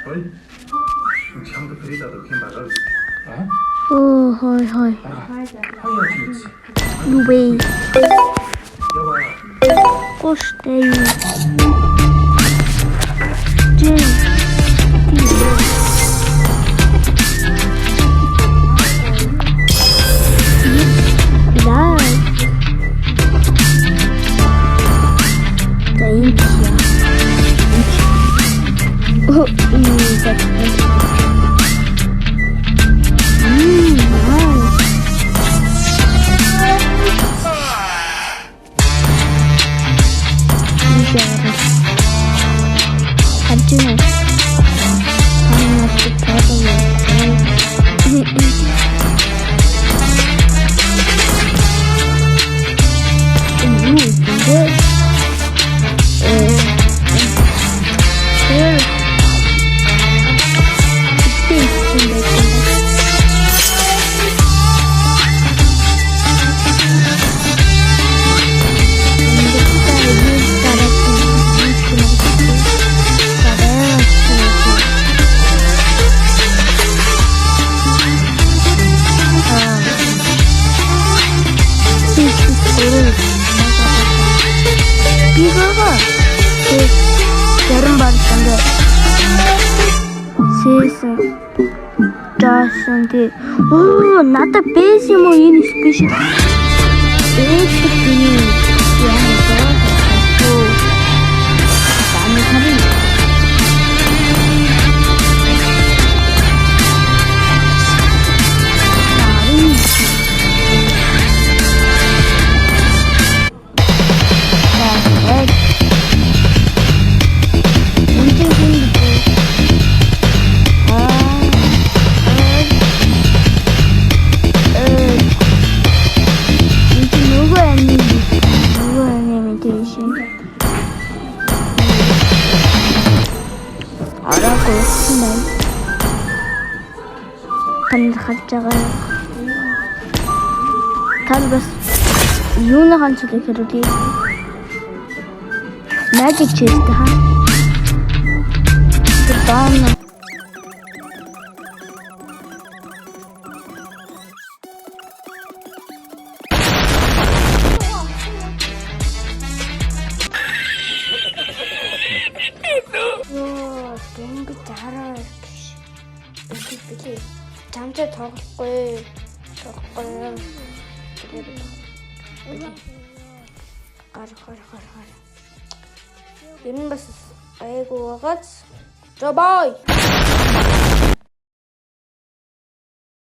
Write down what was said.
Ой. Чамд фридад өгөх юм байгаа биз? Оо хой. Хаяа чи. Юу бэ? Яваа. Коштэй. Жин. Оо, надад бэс юм уу энэ спешиал. Бэс юм. Харж байгаа. Тал бас юуны ганцлыг хэрүүлээ. Magic chest хаа. Даана. Дөнгө дараа били. Чамтай тоглохгүй. Гар. Энэ бас айгуу байгааз. За бай.